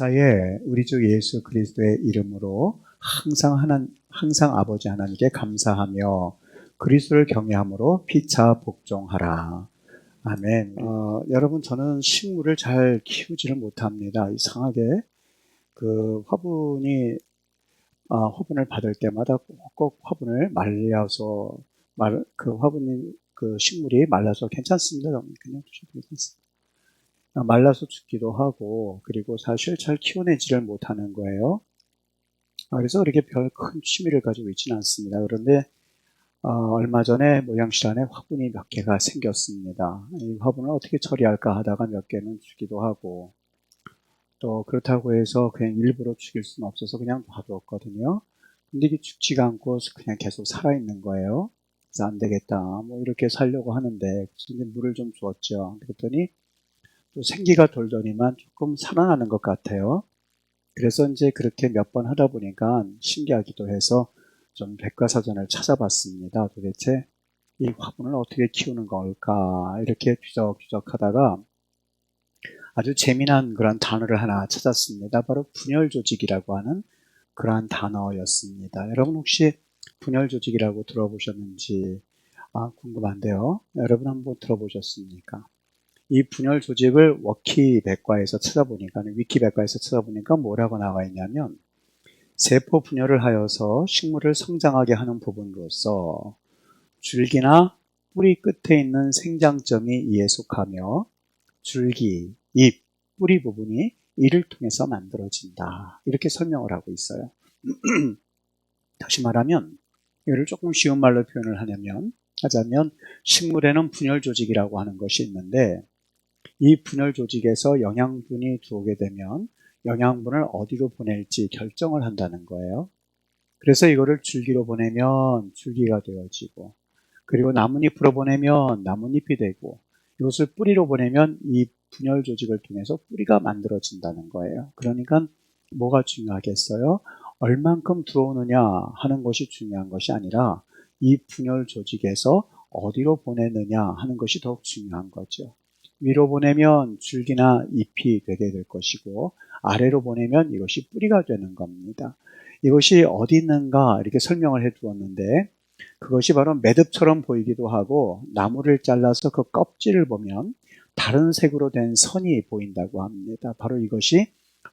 감사에 우리 주 예수 그리스도의 이름으로 항상 아버지 하나님께 감사하며 그리스도를 경외함으로 피차 복종하라. 아멘. 여러분, 저는 식물을 잘 키우지를 못합니다. 이상하게 화분을 받을 때마다 꼭 화분을 말려서 식물이 말라서 괜찮습니다. 그냥 두셔도 괜찮습니다. 말라서 죽기도 하고, 그리고 사실 잘 키워내지를 못하는 거예요. 그래서 그렇게 별 큰 취미를 가지고 있지는 않습니다. 그런데 얼마 전에 모양실안에 화분이 몇 개가 생겼습니다. 이 화분을 어떻게 처리할까 하다가 몇 개는 주기도 하고, 또 그렇다고 해서 그냥 일부러 죽일 수는 없어서 그냥 놔뒀거든요. 근데 이게 죽지가 않고 그냥 계속 살아있는 거예요. 그래서 안 되겠다, 이렇게 살려고 하는데, 이제 물을 좀 주었죠. 그랬더니 또 생기가 돌더니만 조금 살아나는 것 같아요. 그래서 이제 그렇게 몇 번 하다 보니까 신기하기도 해서 좀 백과사전을 찾아봤습니다. 도대체 이 화분을 어떻게 키우는 걸까, 이렇게 뒤적뒤적 하다가 아주 재미난 그런 단어를 하나 찾았습니다. 바로 분열조직이라고 하는 그러한 단어였습니다. 여러분, 혹시 분열조직이라고 들어보셨는지 궁금한데요. 여러분 한번 들어보셨습니까? 이 분열 조직을 위키백과에서 찾아보니까 뭐라고 나와 있냐면, 세포 분열을 하여서 식물을 성장하게 하는 부분으로서 줄기나 뿌리 끝에 있는 생장점이 이에 속하며 줄기, 잎, 뿌리 부분이 이를 통해서 만들어진다. 이렇게 설명을 하고 있어요. 다시 말하면, 이를 조금 쉬운 말로 표현을 하자면 식물에는 분열 조직이라고 하는 것이 있는데, 이 분열 조직에서 영양분이 들어오게 되면 영양분을 어디로 보낼지 결정을 한다는 거예요. 그래서 이거를 줄기로 보내면 줄기가 되어지고, 그리고 나뭇잎으로 보내면 나뭇잎이 되고, 이것을 뿌리로 보내면 이 분열 조직을 통해서 뿌리가 만들어진다는 거예요. 그러니까 뭐가 중요하겠어요? 얼만큼 들어오느냐 하는 것이 중요한 것이 아니라 이 분열 조직에서 어디로 보내느냐 하는 것이 더욱 중요한 거죠. 위로 보내면 줄기나 잎이 되게 될 것이고, 아래로 보내면 이것이 뿌리가 되는 겁니다. 이것이 어디 있는가 이렇게 설명을 해 두었는데, 그것이 바로 매듭처럼 보이기도 하고, 나무를 잘라서 그 껍질을 보면 다른 색으로 된 선이 보인다고 합니다. 바로 이것이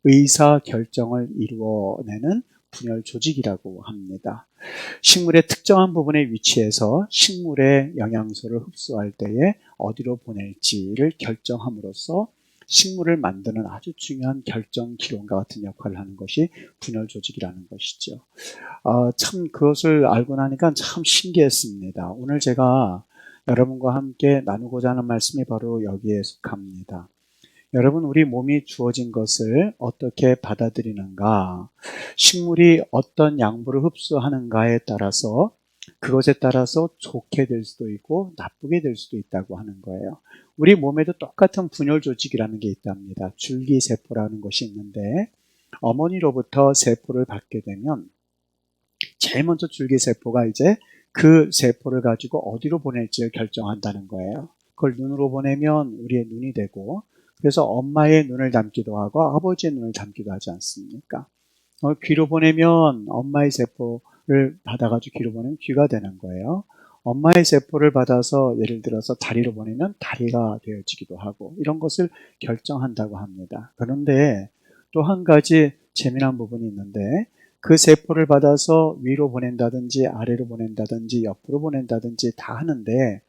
의사 결정을 이루어내는 분열 조직이라고 합니다. 식물의 특정한 부분에 위치해서 식물의 영양소를 흡수할 때에 어디로 보낼지를 결정함으로써 식물을 만드는 아주 중요한 결정 기론과 같은 역할을 하는 것이 분열 조직이라는 것이죠. 참 그것을 알고 나니까 참 신기했습니다. 오늘 제가 여러분과 함께 나누고자 하는 말씀이 바로 여기에 속합니다. 여러분, 우리 몸이 주어진 것을 어떻게 받아들이는가, 식물이 어떤 양분을 흡수하는가에 따라서, 그것에 따라서 좋게 될 수도 있고 나쁘게 될 수도 있다고 하는 거예요. 우리 몸에도 똑같은 분열 조직이라는 게 있답니다. 줄기세포라는 것이 있는데, 어머니로부터 세포를 받게 되면 제일 먼저 줄기세포가 이제 그 세포를 가지고 어디로 보낼지를 결정한다는 거예요. 그걸 눈으로 보내면 우리의 눈이 되고, 그래서 엄마의 눈을 담기도 하고 아버지의 눈을 담기도 하지 않습니까? 귀로 보내면 엄마의 세포를 받아가지고 귀로 보내면 귀가 되는 거예요. 엄마의 세포를 받아서 예를 들어서 다리로 보내면 다리가 되어지기도 하고, 이런 것을 결정한다고 합니다. 그런데 또 한 가지 재미난 부분이 있는데, 그 세포를 받아서 위로 보낸다든지 아래로 보낸다든지 옆으로 보낸다든지 다 하는데,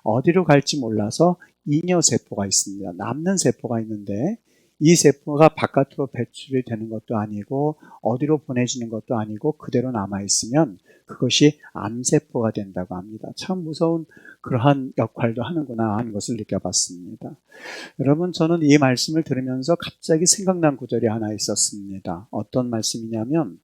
어디로 갈지 몰라서 잉여세포가 있습니다. 남는 세포가 있는데, 이 세포가 바깥으로 배출이 되는 것도 아니고 어디로 보내지는 것도 아니고 그대로 남아있으면 그것이 암세포가 된다고 합니다. 참 무서운 그러한 역할도 하는구나 하는 것을 느껴봤습니다. 여러분, 저는 이 말씀을 들으면서 갑자기 생각난 구절이 하나 있었습니다. 어떤 말씀이냐면,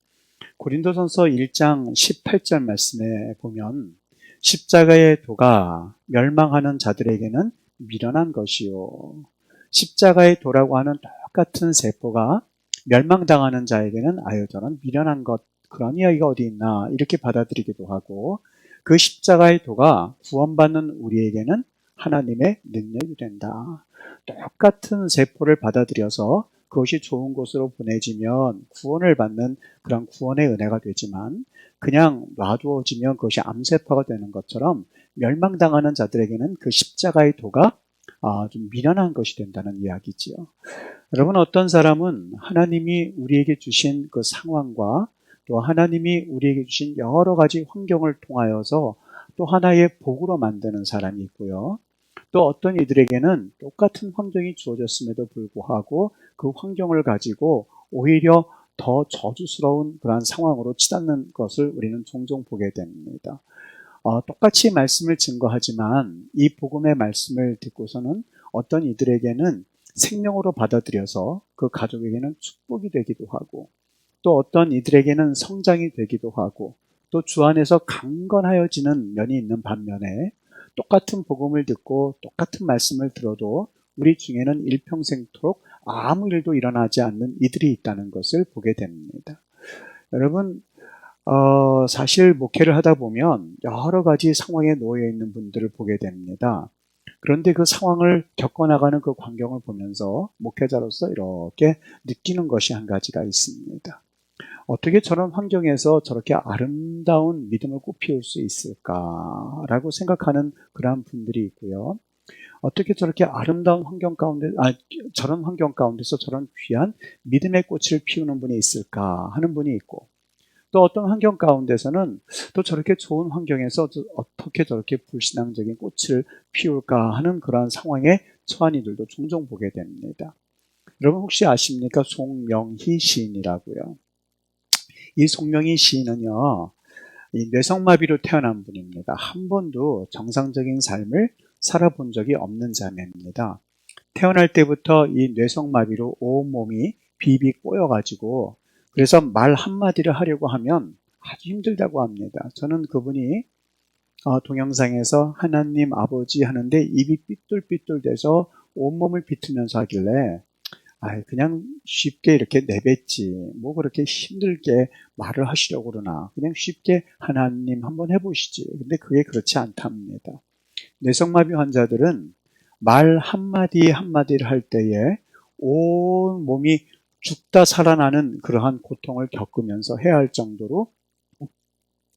고린도전서 1장 18절 말씀에 보면, 십자가의 도가 멸망하는 자들에게는 미련한 것이요, 십자가의 도라고 하는 똑같은 세포가 멸망당하는 자에게는 저는 미련한 것, 그런 이야기가 어디 있나 이렇게 받아들이기도 하고, 그 십자가의 도가 구원받는 우리에게는 하나님의 능력이 된다. 똑같은 세포를 받아들여서 그것이 좋은 곳으로 보내지면 구원을 받는 그런 구원의 은혜가 되지만 그냥 놔두어지면 그것이 암세파가 되는 것처럼 멸망당하는 자들에게는 그 십자가의 도가 좀 미련한 것이 된다는 이야기지요. 여러분, 어떤 사람은 하나님이 우리에게 주신 그 상황과 또 하나님이 우리에게 주신 여러 가지 환경을 통하여서 또 하나의 복으로 만드는 사람이 있고요. 또 어떤 이들에게는 똑같은 환경이 주어졌음에도 불구하고 그 환경을 가지고 오히려 더 저주스러운 그러한 상황으로 치닫는 것을 우리는 종종 보게 됩니다. 똑같이 말씀을 증거하지만 이 복음의 말씀을 듣고서는 어떤 이들에게는 생명으로 받아들여서 그 가족에게는 축복이 되기도 하고 또 어떤 이들에게는 성장이 되기도 하고 또 주 안에서 강건하여지는 면이 있는 반면에 똑같은 복음을 듣고 똑같은 말씀을 들어도 우리 중에는 일평생토록 아무 일도 일어나지 않는 이들이 있다는 것을 보게 됩니다. 여러분, 사실 목회를 하다 보면 여러 가지 상황에 놓여 있는 분들을 보게 됩니다. 그런데 그 상황을 겪어나가는 그 광경을 보면서 목회자로서 이렇게 느끼는 것이 한 가지가 있습니다. 어떻게 저런 환경에서 저렇게 아름다운 믿음을 꽃피울 수 있을까라고 생각하는 그러한 분들이 있고요. 어떻게 저렇게 아름다운 환경 가운데, 저런 환경 가운데서 저런 귀한 믿음의 꽃을 피우는 분이 있을까 하는 분이 있고, 또 어떤 환경 가운데서는 또 저렇게 좋은 환경에서 어떻게 저렇게 불신앙적인 꽃을 피울까 하는 그러한 상황에 처한 이들도 종종 보게 됩니다. 여러분 혹시 아십니까? 송명희 시인이라고요. 이 송명희 시인은요, 이 뇌성마비로 태어난 분입니다. 한 번도 정상적인 삶을 살아본 적이 없는 자매입니다. 태어날 때부터 이 뇌성마비로 온몸이 비비 꼬여가지고 그래서 말 한마디를 하려고 하면 아주 힘들다고 합니다. 저는 그분이 동영상에서 하나님 아버지 하는데 입이 삐뚤삐뚤 돼서 온몸을 비틀면서 하길래 그냥 쉽게 이렇게 내뱉지 뭐 그렇게 힘들게 말을 하시려고 그러나 그냥 쉽게 하나님 한번 해보시지. 근데 그게 그렇지 않답니다. 뇌성마비 환자들은 말 한마디 한마디를 할 때에 온 몸이 죽다 살아나는 그러한 고통을 겪으면서 해야 할 정도로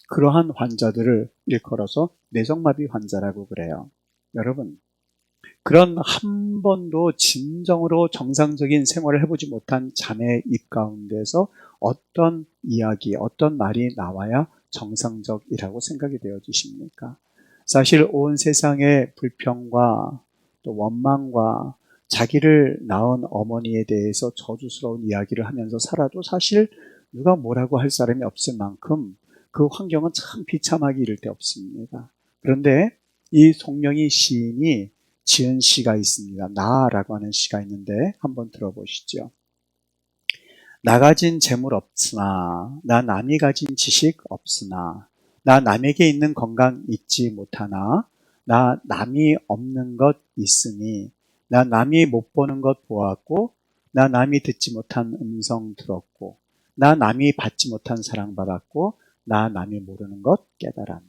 그러한 환자들을 일컬어서 뇌성마비 환자라고 그래요. 여러분, 그런 한 번도 진정으로 정상적인 생활을 해보지 못한 자매의 입 가운데서 어떤 이야기, 어떤 말이 나와야 정상적이라고 생각이 되어지십니까? 사실 온 세상의 불평과 또 원망과 자기를 낳은 어머니에 대해서 저주스러운 이야기를 하면서 살아도 사실 누가 뭐라고 할 사람이 없을 만큼 그 환경은 참 비참하기 이를 데 없습니다. 그런데 이 송명희 시인이 지은 시가 있습니다. 나라고 하는 시가 있는데 한번 들어보시죠. 나 가진 재물 없으나 나 남이 가진 지식 없으나 나 남에게 있는 건강 잊지 못하나 나 남이 없는 것 있으니 나 남이 못 보는 것 보았고 나 남이 듣지 못한 음성 들었고 나 남이 받지 못한 사랑 받았고 나 남이 모르는 것 깨달았네.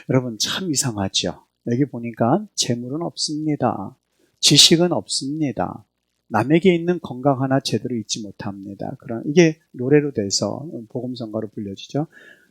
여러분 참 이상하죠. 여기 보니까 재물은 없습니다. 지식은 없습니다. 남에게 있는 건강 하나 제대로 잊지 못합니다. 그런 이게 노래로 돼서 복음성가로 불려지죠.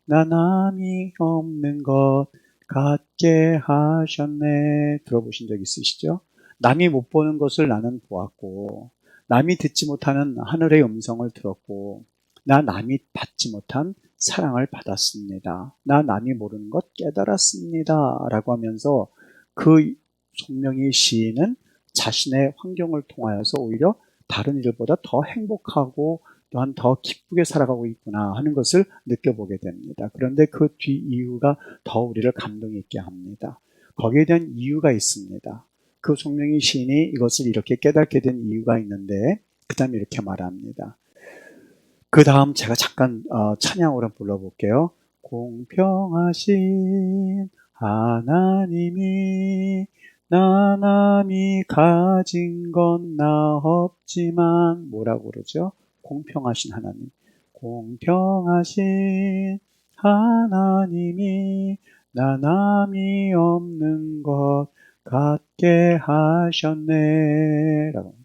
나 남이 없는 것 같게 하셨네. 들어보신 적 있으시죠? 남이 못 보는 것을 나는 보았고 남이 듣지 못하는 하늘의 음성을 들었고 나 남이 받지 못한 사랑을 받았습니다. 나 남이 모르는 것 깨달았습니다. 라고 하면서 그 송명희 시인은 자신의 환경을 통하여서 오히려 다른 일보다 더 행복하고 또한 더 기쁘게 살아가고 있구나 하는 것을 느껴보게 됩니다. 그런데 그 뒤 이유가 더 우리를 감동 있게 합니다. 거기에 대한 이유가 있습니다. 그 송명희 시인이 이것을 이렇게 깨닫게 된 이유가 있는데 그 다음에 이렇게 말합니다. 그 다음 제가 잠깐 찬양으로 불러볼게요. 공평하신 하나님이 나 남이 가진 건 나 없지만 뭐라고 그러죠? 공평하신 하나님. 공평하신 하나님이 나 남이 없는 것 같게 하셨네. 라고.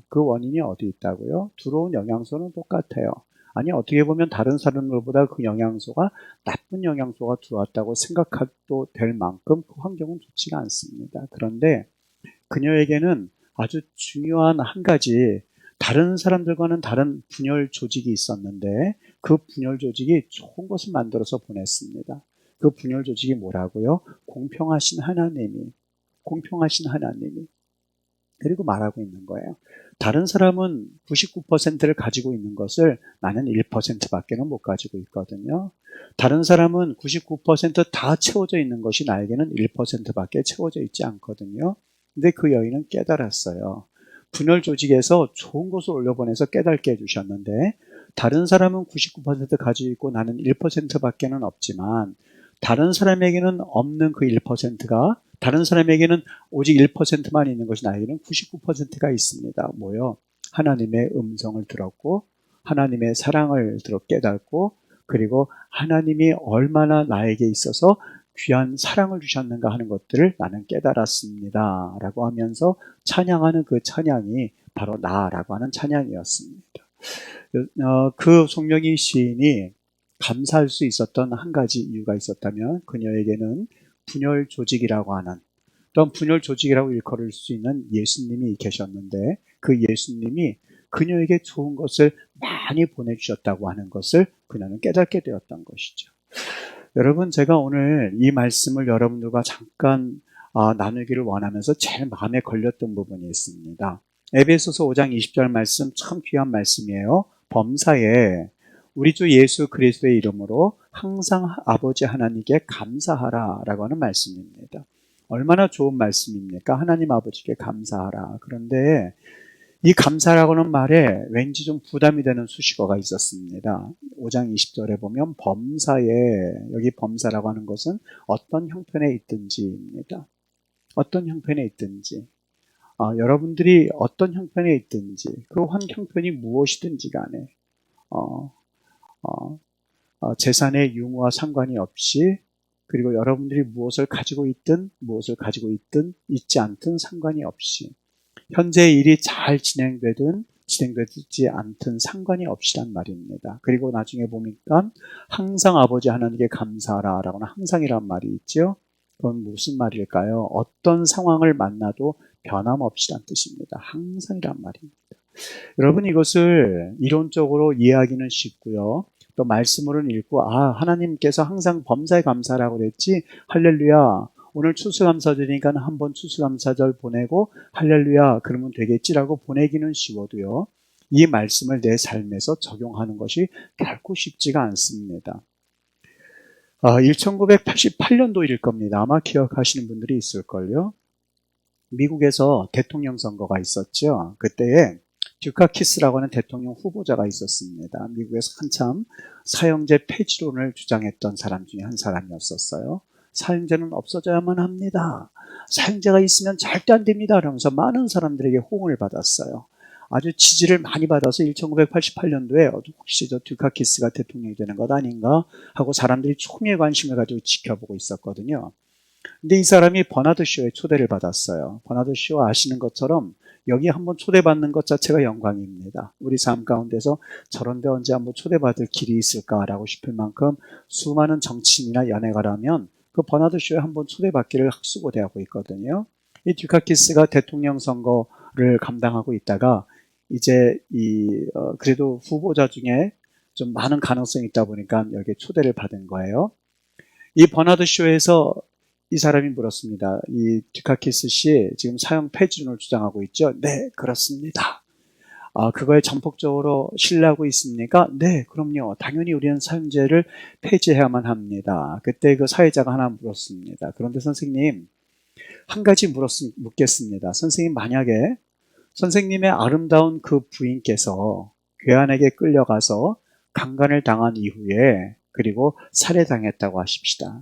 그 원인이 어디 있다고요? 들어온 영양소는 똑같아요. 아니, 어떻게 보면 다른 사람들보다 그 영양소가 나쁜 영양소가 들어왔다고 생각해도 될 만큼 그 환경은 좋지가 않습니다. 그런데 그녀에게는 아주 중요한 한 가지, 다른 사람들과는 다른 분열 조직이 있었는데 그 분열 조직이 좋은 것을 만들어서 보냈습니다. 그 분열 조직이 뭐라고요? 공평하신 하나님이. 그리고 말하고 있는 거예요. 다른 사람은 99%를 가지고 있는 것을 나는 1%밖에는 못 가지고 있거든요. 다른 사람은 99%다 채워져 있는 것이 나에게는 1%밖에 채워져 있지 않거든요. 근데 그 여인은 깨달았어요. 분열 조직에서 좋은 것을 올려보내서 깨닫게 해주셨는데 다른 사람은 99% 가지고 있고 나는 1%밖에는 없지만 다른 사람에게는 없는 그 1%가 다른 사람에게는 오직 1%만 있는 것이 나에게는 99%가 있습니다. 뭐요? 하나님의 음성을 들었고 하나님의 사랑을 깨닫고 그리고 하나님이 얼마나 나에게 있어서 귀한 사랑을 주셨는가 하는 것들을 나는 깨달았습니다. 라고 하면서 찬양하는 그 찬양이 바로 나라고 하는 찬양이었습니다. 그 송영희 시인이 감사할 수 있었던 한 가지 이유가 있었다면 그녀에게는 분열 조직이라고 하는 또한 분열 조직이라고 일컬을 수 있는 예수님이 계셨는데 그 예수님이 그녀에게 좋은 것을 많이 보내주셨다고 하는 것을 그녀는 깨닫게 되었던 것이죠. 여러분, 제가 오늘 이 말씀을 여러분들과 잠깐 나누기를 원하면서 제일 마음에 걸렸던 부분이 있습니다. 에베소서 5장 20절 말씀 참 귀한 말씀이에요. 범사에 우리 주 예수 그리스도의 이름으로 항상 아버지 하나님께 감사하라 라고 하는 말씀입니다. 얼마나 좋은 말씀입니까? 하나님 아버지께 감사하라. 그런데 이 감사라고는 말에 왠지 좀 부담이 되는 수식어가 있었습니다. 5장 20절에 보면 범사에, 여기 범사라고 하는 것은 어떤 형편에 있든지입니다. 어떤 형편에 있든지. 여러분들이 어떤 형편에 있든지 그 형편이 무엇이든지 간에 재산의 유무와 상관이 없이 그리고 여러분들이 무엇을 가지고 있든 있지 않든 상관이 없이 현재 일이 잘 진행되지 않든 상관이 없이란 말입니다. 그리고 나중에 보니까 항상 아버지 하나님께 감사하라 라고는 항상이란 말이 있죠. 그건 무슨 말일까요? 어떤 상황을 만나도 변함없이란 뜻입니다. 항상이란 말입니다. 여러분, 이것을 이론적으로 이해하기는 쉽고요. 또 말씀으로는 읽고 하나님께서 항상 범사에 감사라고 그랬지 할렐루야 오늘 추수감사절이니까 한번 추수감사절 보내고 할렐루야 그러면 되겠지라고 보내기는 쉬워도요. 이 말씀을 내 삶에서 적용하는 것이 결코 쉽지가 않습니다. 1988년도일 겁니다. 아마 기억하시는 분들이 있을걸요. 미국에서 대통령 선거가 있었죠. 그때에 듀카키스라고 하는 대통령 후보자가 있었습니다. 미국에서 한참 사형제 폐지론을 주장했던 사람 중에 한 사람이었었어요. 사형제는 없어져야만 합니다. 사형제가 있으면 절대 안 됩니다. 그러면서 많은 사람들에게 호응을 받았어요. 아주 지지를 많이 받아서 1988년도에 혹시 저 듀카키스가 대통령이 되는 것 아닌가 하고 사람들이 총의 관심을 가지고 지켜보고 있었거든요. 근데 이 사람이 버나드 쇼에 초대를 받았어요. 버나드 쇼 아시는 것처럼 여기 한번 초대받는 것 자체가 영광입니다. 우리 삶 가운데서 저런 데 언제 한번 초대받을 길이 있을까라고 싶을 만큼 수많은 정치인이나 연예가라면 그 버나드 쇼에 한번 초대받기를 학수고대하고 있거든요. 이 듀카키스가 대통령 선거를 감당하고 있다가 이제 그래도 후보자 중에 좀 많은 가능성이 있다 보니까 여기에 초대를 받은 거예요. 이 버나드 쇼에서 이 사람이 물었습니다. 이 듀카키스 씨 지금 사형 폐지론을 주장하고 있죠? 네, 그렇습니다. 그거에 전폭적으로 신뢰하고 있습니까? 네, 그럼요. 당연히 우리는 사형제를 폐지해야만 합니다. 그때 그 사회자가 하나 물었습니다. 그런데 선생님, 한 가지 묻겠습니다. 선생님, 만약에 선생님의 아름다운 그 부인께서 괴한에게 끌려가서 강간을 당한 이후에 그리고 살해당했다고 하십시다.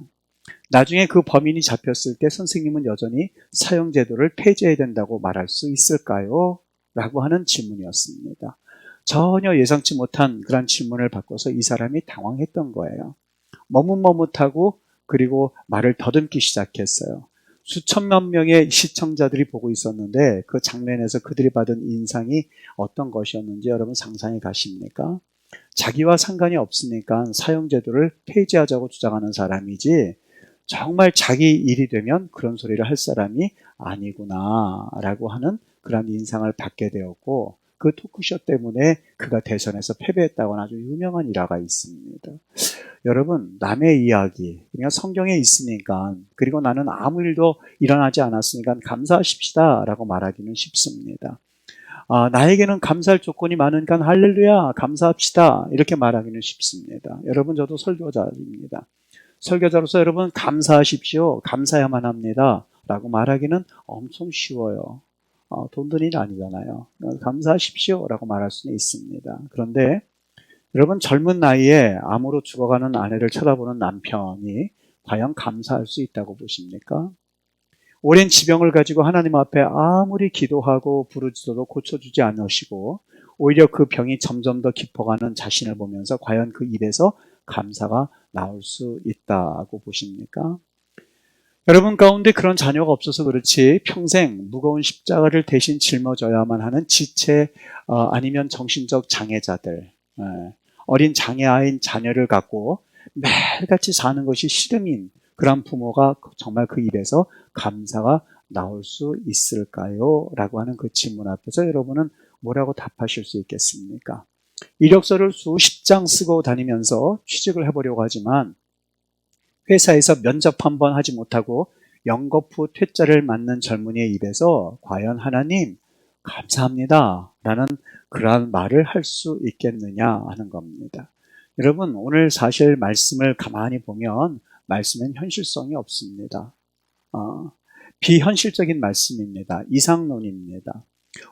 나중에 그 범인이 잡혔을 때 선생님은 여전히 사형제도를 폐지해야 된다고 말할 수 있을까요? 라고 하는 질문이었습니다. 전혀 예상치 못한 그런 질문을 받고서 이 사람이 당황했던 거예요. 머뭇머뭇하고 그리고 말을 더듬기 시작했어요. 수천만 명의 시청자들이 보고 있었는데 그 장면에서 그들이 받은 인상이 어떤 것이었는지 여러분 상상이 가십니까? 자기와 상관이 없으니까 사형제도를 폐지하자고 주장하는 사람이지 정말 자기 일이 되면 그런 소리를 할 사람이 아니구나 라고 하는 그런 인상을 받게 되었고, 그 토크쇼 때문에 그가 대선에서 패배했다고 하는 아주 유명한 일화가 있습니다. 여러분, 남의 이야기, 그냥 성경에 있으니까, 그리고 나는 아무 일도 일어나지 않았으니까 감사하십시다 라고 말하기는 쉽습니다. 나에게는 감사할 조건이 많으니까 할렐루야 감사합시다 이렇게 말하기는 쉽습니다. 여러분, 저도 설교자입니다. 설교자로서 여러분 감사하십시오, 감사해야만 합니다 라고 말하기는 엄청 쉬워요. 돈 드는 일 아니잖아요. 감사하십시오 라고 말할 수는 있습니다. 그런데 여러분, 젊은 나이에 암으로 죽어가는 아내를 쳐다보는 남편이 과연 감사할 수 있다고 보십니까? 오랜 지병을 가지고 하나님 앞에 아무리 기도하고 부르짖어도 고쳐주지 않으시고 오히려 그 병이 점점 더 깊어가는 자신을 보면서 과연 그 입에서 감사가 나올 수 있다고 보십니까? 여러분 가운데 그런 자녀가 없어서 그렇지 평생 무거운 십자가를 대신 짊어져야만 하는 지체 아니면 정신적 장애자들, 어린 장애아인 자녀를 갖고 매일같이 사는 것이 싫음인 그런 부모가 정말 그 입에서 감사가 나올 수 있을까요? 라고 하는 그 질문 앞에서 여러분은 뭐라고 답하실 수 있겠습니까? 이력서를 수십 장 쓰고 다니면서 취직을 해보려고 하지만 회사에서 면접 한번 하지 못하고 연거푸 퇴짜를 맞는 젊은이의 입에서 과연 하나님 감사합니다 라는 그러한 말을 할 수 있겠느냐 하는 겁니다. 여러분, 오늘 사실 말씀을 가만히 보면 말씀엔 현실성이 없습니다. 비현실적인 말씀입니다. 이상론입니다.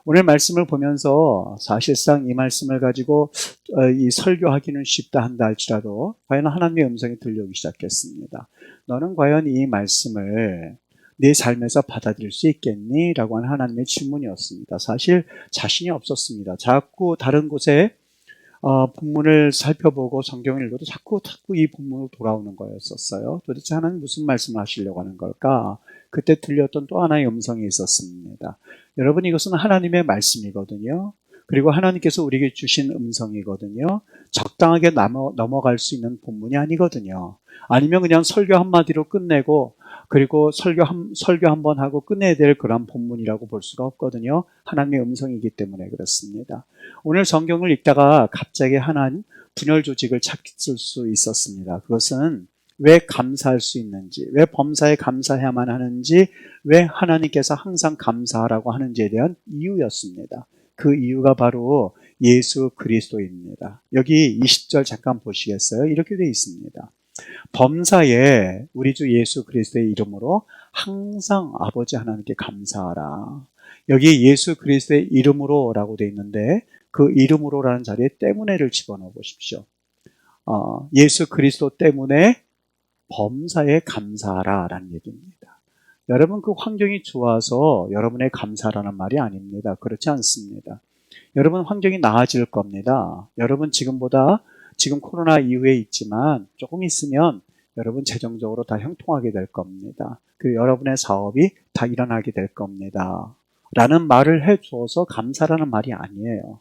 오늘 말씀을 보면서 사실상 이 말씀을 가지고 이 설교하기는 쉽다 한다 할지라도 과연 하나님의 음성이 들려오기 시작했습니다. 너는 과연 이 말씀을 내 삶에서 받아들일 수 있겠니? 라고 하는 하나님의 질문이었습니다. 사실 자신이 없었습니다. 자꾸 다른 곳에 본문을 살펴보고 성경을 읽어도 자꾸 이 본문으로 돌아오는 거였었어요. 도대체 하나님 무슨 말씀을 하시려고 하는 걸까? 그때 들렸던 또 하나의 음성이 있었습니다. 여러분, 이것은 하나님의 말씀이거든요. 그리고 하나님께서 우리에게 주신 음성이거든요. 적당하게 넘어갈 수 있는 본문이 아니거든요. 아니면 그냥 설교 한마디로 끝내고 그리고 설교 한 번 하고 끝내야 될 그런 본문이라고 볼 수가 없거든요. 하나님의 음성이기 때문에 그렇습니다. 오늘 성경을 읽다가 갑자기 하나님 분열 조직을 찾을 수 있었습니다. 그것은 왜 감사할 수 있는지, 왜 범사에 감사해야만 하는지, 왜 하나님께서 항상 감사하라고 하는지에 대한 이유였습니다. 그 이유가 바로 예수 그리스도입니다. 여기 20절 잠깐 보시겠어요? 이렇게 되어 있습니다. 범사에 우리 주 예수 그리스도의 이름으로 항상 아버지 하나님께 감사하라. 여기 예수 그리스도의 이름으로 라고 되어 있는데 그 이름으로라는 자리에 때문에를 집어넣어 보십시오. 예수 그리스도 때문에 범사에 감사하라 라는 얘기입니다. 여러분, 그 환경이 좋아서 여러분의 감사라는 말이 아닙니다. 그렇지 않습니다. 여러분 환경이 나아질 겁니다. 여러분 지금 코로나 이후에 있지만 조금 있으면 여러분 재정적으로 다 형통하게 될 겁니다. 그리고 여러분의 사업이 다 일어나게 될 겁니다. 라는 말을 해주어서 감사라는 말이 아니에요.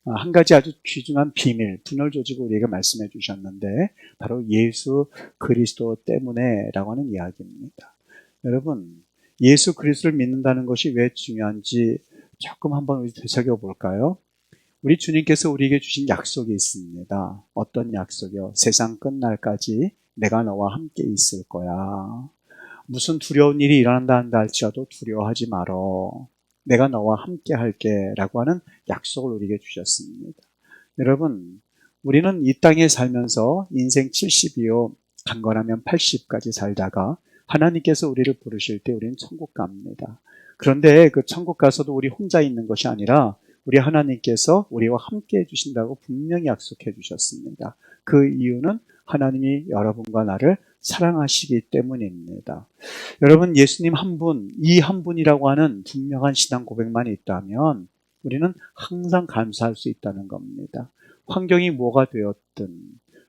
한 가지 아주 귀중한 비밀, 분열 조직을 우리에게 말씀해 주셨는데 바로 예수 그리스도 때문에 라고 하는 이야기입니다. 여러분, 예수 그리스도를 믿는다는 것이 왜 중요한지 조금 한번 우리 되새겨 볼까요? 우리 주님께서 우리에게 주신 약속이 있습니다. 어떤 약속이요? 세상 끝날까지 내가 너와 함께 있을 거야. 무슨 두려운 일이 일어난다 한다 할지라도 두려워하지 말어. 내가 너와 함께 할게 라고 하는 약속을 우리에게 주셨습니다. 여러분, 우리는 이 땅에 살면서 인생 70이요 강건하면 80까지 살다가 하나님께서 우리를 부르실 때 우리는 천국 갑니다. 그런데 그 천국 가서도 우리 혼자 있는 것이 아니라 우리 하나님께서 우리와 함께 해주신다고 분명히 약속해 주셨습니다. 그 이유는 하나님이 여러분과 나를 사랑하시기 때문입니다. 여러분, 예수님 한 분, 이 한 분이라고 하는 분명한 신앙 고백만 있다면 우리는 항상 감사할 수 있다는 겁니다. 환경이 뭐가 되었든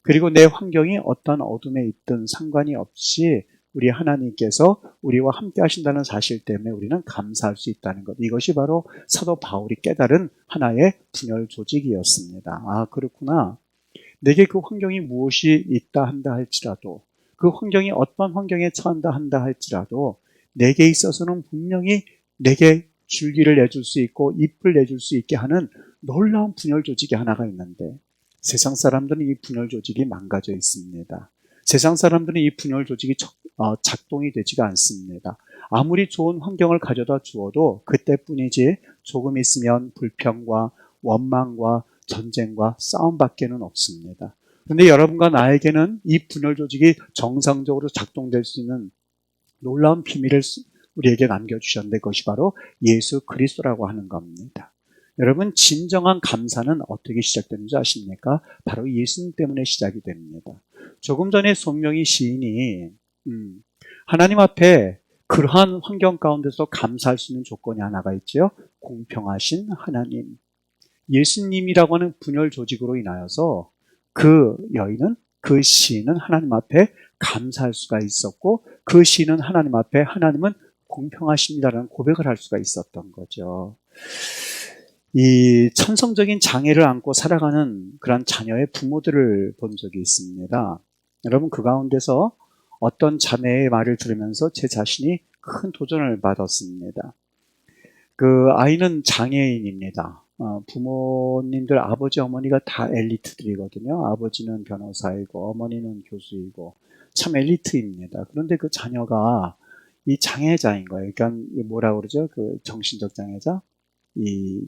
그리고 내 환경이 어떤 어둠에 있든 상관이 없이 우리 하나님께서 우리와 함께 하신다는 사실 때문에 우리는 감사할 수 있다는 것. 이것이 바로 사도 바울이 깨달은 하나의 분열 조직이었습니다. 아, 그렇구나. 내게 그 환경이 무엇이 있다 한다 할지라도, 그 환경이 어떤 환경에 처한다 한다 할지라도 내게 있어서는 분명히 내게 줄기를 내줄 수 있고 잎을 내줄 수 있게 하는 놀라운 분열 조직이 하나가 있는데, 세상 사람들은 이 분열 조직이 망가져 있습니다. 세상 사람들은 이 분열 조직이 작동이 되지가 않습니다. 아무리 좋은 환경을 가져다 주어도 그때뿐이지 조금 있으면 불평과 원망과 전쟁과 싸움밖에는 없습니다. 그런데 여러분과 나에게는 이 분열 조직이 정상적으로 작동될 수 있는 놀라운 비밀을 우리에게 남겨주셨는데, 그것이 바로 예수 그리스도라고 하는 겁니다. 여러분, 진정한 감사는 어떻게 시작되는지 아십니까? 바로 예수님 때문에 시작이 됩니다. 조금 전에 손명희 시인이 하나님 앞에 그러한 환경 가운데서 감사할 수 있는 조건이 하나가 있죠. 공평하신 하나님. 예수님이라고 하는 분열 조직으로 인하여서 그 여인은, 그 시인은 하나님 앞에 감사할 수가 있었고, 그 시인은 하나님 앞에 하나님은 공평하십니다라는 고백을 할 수가 있었던 거죠. 이 천성적인 장애를 안고 살아가는 그런 자녀의 부모들을 본 적이 있습니다. 여러분, 그 가운데서 어떤 자매의 말을 들으면서 제 자신이 큰 도전을 받았습니다. 그 아이는 장애인입니다. 부모님들, 아버지, 어머니가 다 엘리트들이거든요. 아버지는 변호사이고 어머니는 교수이고 참 엘리트입니다. 그런데 그 자녀가 이 장애자인 거예요. 그러니까 뭐라 그러죠? 그 정신적 장애자? 이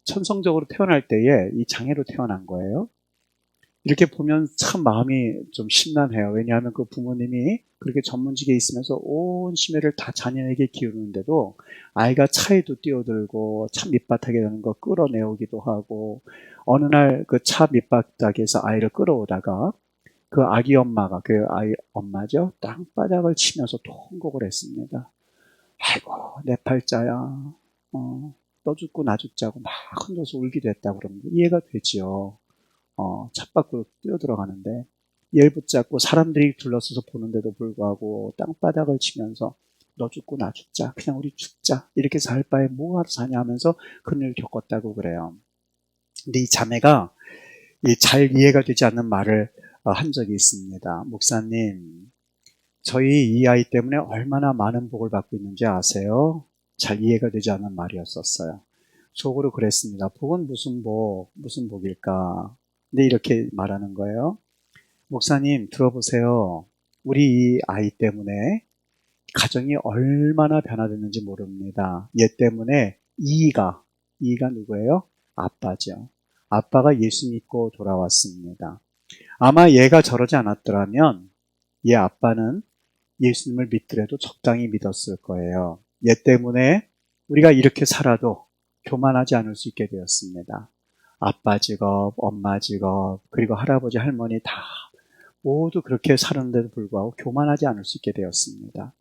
천성적으로 태어날 때에 이 장애로 태어난 거예요. 이렇게 보면 참 마음이 좀 심란해요. 왜냐하면 그 부모님이 그렇게 전문직에 있으면서 온 심혈을 다 자녀에게 기울이는데도 아이가 차에도 뛰어들고 차 밑바닥에 있는 거 끌어내오기도 하고, 어느 날 그 차 밑바닥에서 아이를 끌어오다가 그 아기 엄마가, 그 아이 엄마죠, 땅바닥을 치면서 통곡을 했습니다. 아이고, 내 팔자야, 너 죽고 나 죽자고 막 흔들어서 울기도 했다고. 그러면 이해가 되지요. 차 밖으로 뛰어들어가는데 얘를 붙잡고 사람들이 둘러서서 보는데도 불구하고 땅바닥을 치면서 너 죽고 나 죽자, 그냥 우리 죽자, 이렇게 살 바에 뭐하러 사냐 하면서 그런 일을 겪었다고 그래요. 근데 이 자매가 잘 이해가 되지 않는 말을 한 적이 있습니다. 목사님, 저희 이 아이 때문에 얼마나 많은 복을 받고 있는지 아세요? 잘 이해가 되지 않는 말이었었어요. 속으로 그랬습니다. 복은 무슨 복, 무슨 복일까? 근데 이렇게 말하는 거예요. 목사님, 들어보세요. 우리 이 아이 때문에 가정이 얼마나 변화됐는지 모릅니다. 얘 때문에 이가 누구예요? 아빠죠. 아빠가 예수 믿고 돌아왔습니다. 아마 얘가 저러지 않았더라면 얘 아빠는 예수님을 믿더라도 적당히 믿었을 거예요. 얘 때문에 우리가 이렇게 살아도 교만하지 않을 수 있게 되었습니다. 아빠 직업, 엄마 직업, 그리고 할아버지, 할머니 다 모두 그렇게 사는데도 불구하고 교만하지 않을 수 있게 되었습니다.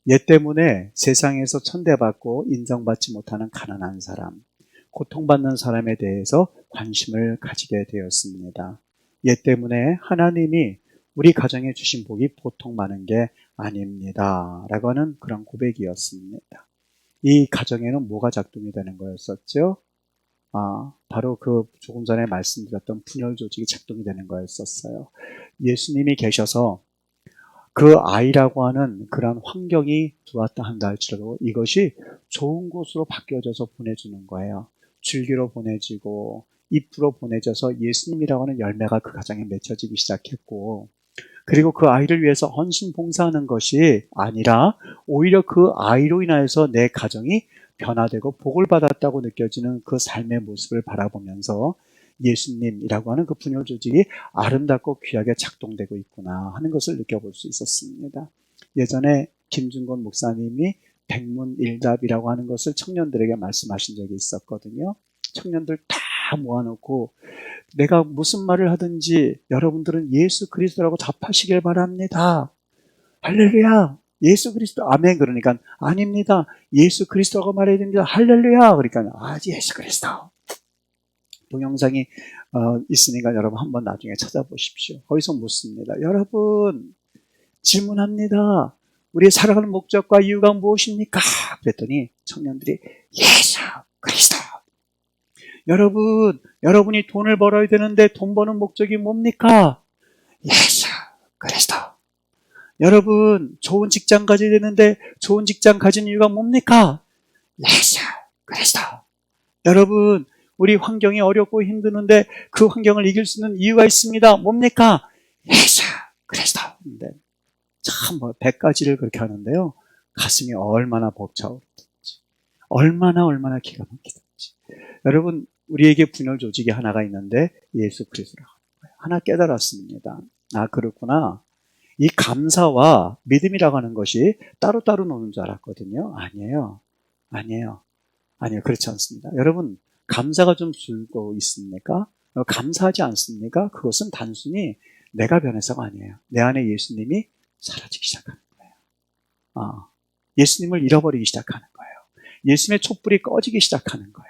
얘 때문에 세상에서 천대받고 인정받지 못하는 가난한 사람, 고통받는 사람에 대해서 관심을 가지게 되었습니다. 얘 때문에 하나님이 우리 가정에 주신 복이 보통 많은 게 아닙니다. 라고 하는 그런 고백이었습니다. 이 가정에는 뭐가 작동이 되는 거였었죠? 바로 그 조금 전에 말씀드렸던 분열 조직이 작동이 되는 거였었어요. 예수님이 계셔서 그 아이라고 하는 그런 환경이 들어왔다 한다 할지라도 이것이 좋은 곳으로 바뀌어져서 보내주는 거예요. 줄기로 보내지고 잎으로 보내져서 예수님이라고 하는 열매가 그 가정에 맺혀지기 시작했고, 그리고 그 아이를 위해서 헌신 봉사하는 것이 아니라 오히려 그 아이로 인하여서 내 가정이 변화되고 복을 받았다고 느껴지는 그 삶의 모습을 바라보면서 예수님이라고 하는 그 분열 조직이 아름답고 귀하게 작동되고 있구나 하는 것을 느껴볼 수 있었습니다. 예전에 김준건 목사님이 백문일답이라고 하는 것을 청년들에게 말씀하신 적이 있었거든요. 청년들 다 모아놓고 내가 무슨 말을 하든지 여러분들은 예수 그리스도라고 답하시길 바랍니다. 할렐루야. 예수 그리스도, 아멘. 그러니까 아닙니다. 예수 그리스도라고 말해야 됩니다. 할렐루야. 그러니까 예수 그리스도. 동영상이 있으니까 여러분 한번 나중에 찾아보십시오. 거기서 묻습니다. 여러분, 질문합니다. 우리의 살아가는 목적과 이유가 무엇입니까? 그랬더니 청년들이 예수 그리스도. 여러분, 여러분이 돈을 벌어야 되는데 돈 버는 목적이 뭡니까? 예수 그리스도. 여러분, 좋은 직장 가져야 되는데 좋은 직장 가진 이유가 뭡니까? 예수 그리스도. 여러분, 우리 환경이 어렵고 힘드는데 그 환경을 이길 수 있는 이유가 있습니다. 뭡니까? 예수 그리스도. 근데 참 100가지를 그렇게 하는데요. 가슴이 얼마나 벅차오르든지, 얼마나 기가 막히든지. 여러분, 우리에게 분열 조직이 하나가 있는데 예수 그리스도라고 하는 거예요. 하나 깨달았습니다. 아, 그렇구나. 이 감사와 믿음이라고 하는 것이 따로따로 노는 줄 알았거든요. 아니에요. 그렇지 않습니다. 여러분, 감사가 좀 줄고 있습니까? 감사하지 않습니까? 그것은 단순히 내가 변해서가 아니에요. 내 안에 예수님이 사라지기 시작하는 거예요. 예수님을 잃어버리기 시작하는 거예요. 예수님의 촛불이 꺼지기 시작하는 거예요.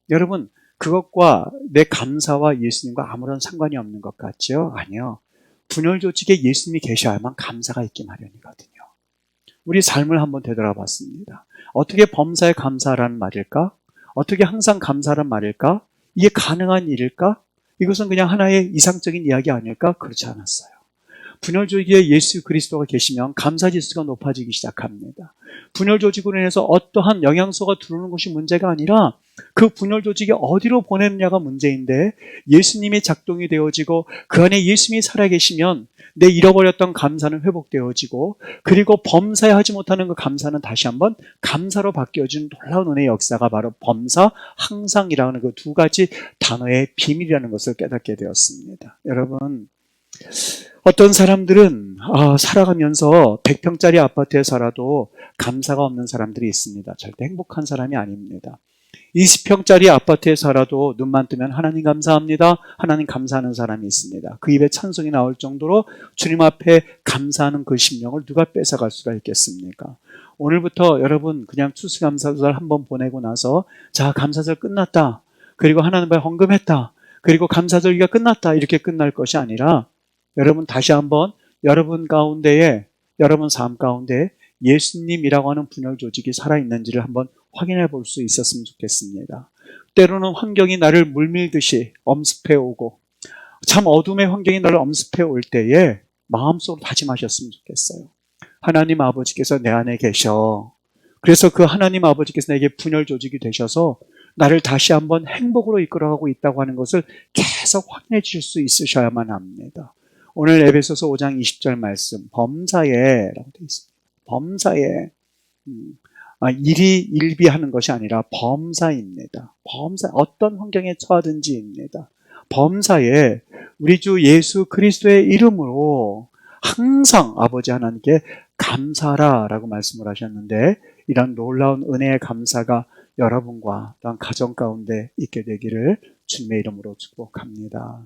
여러분, 그것과 내 감사와 예수님과 아무런 상관이 없는 것 같죠? 아니요. 분열 조직에 예수님이 계셔야만 감사가 있기 마련이거든요. 우리 삶을 한번 되돌아봤습니다. 어떻게 범사에 감사라는 말일까? 어떻게 항상 감사란 말일까? 이게 가능한 일일까? 이것은 그냥 하나의 이상적인 이야기 아닐까? 그렇지 않았어요. 분열 조직에 예수 그리스도가 계시면 감사 지수가 높아지기 시작합니다. 분열 조직으로 인해서 어떠한 영양소가 들어오는 것이 문제가 아니라 그 분열 조직이 어디로 보내느냐가 문제인데, 예수님이 작동이 되어지고 그 안에 예수님이 살아계시면 내 잃어버렸던 감사는 회복되어지고, 그리고 범사에 하지 못하는 그 감사는 다시 한번 감사로 바뀌어진 놀라운 은혜의 역사가 바로 범사, 항상이라는 그 두 가지 단어의 비밀이라는 것을 깨닫게 되었습니다. 여러분, 어떤 사람들은 살아가면서 100평짜리 아파트에 살아도 감사가 없는 사람들이 있습니다. 절대 행복한 사람이 아닙니다. 20평짜리 아파트에 살아도 눈만 뜨면 하나님 감사합니다, 하나님 감사하는 사람이 있습니다. 그 입에 찬송이 나올 정도로 주님 앞에 감사하는 그 심령을 누가 뺏어갈 수가 있겠습니까? 오늘부터 여러분 그냥 추수감사절 한번 보내고 나서, 자, 감사절 끝났다, 그리고 하나님 앞에 헌금했다, 그리고 감사절기가 끝났다, 이렇게 끝날 것이 아니라 여러분 다시 한번 여러분 가운데에, 여러분 삶 가운데 예수님이라고 하는 분열 조직이 살아있는지를 한번 확인해 볼 수 있었으면 좋겠습니다. 때로는 환경이 나를 물밀듯이 엄습해 오고, 참 어둠의 환경이 나를 엄습해 올 때에 마음속으로 다짐하셨으면 좋겠어요. 하나님 아버지께서 내 안에 계셔. 그래서 그 하나님 아버지께서 내게 분열 조직이 되셔서 나를 다시 한번 행복으로 이끌어가고 있다고 하는 것을 계속 확인해 주실 수 있으셔야만 합니다. 오늘 에베소서 5장 20절 말씀, 범사에라고 되어 있습니다. 범사에, 일이 일비하는 것이 아니라 범사입니다. 범사, 어떤 환경에 처하든지입니다. 범사에 우리 주 예수 그리스도의 이름으로 항상 아버지 하나님께 감사하라라고 말씀을 하셨는데, 이런 놀라운 은혜의 감사가 여러분과 또한 가정 가운데 있게 되기를 주님의 이름으로 축복합니다.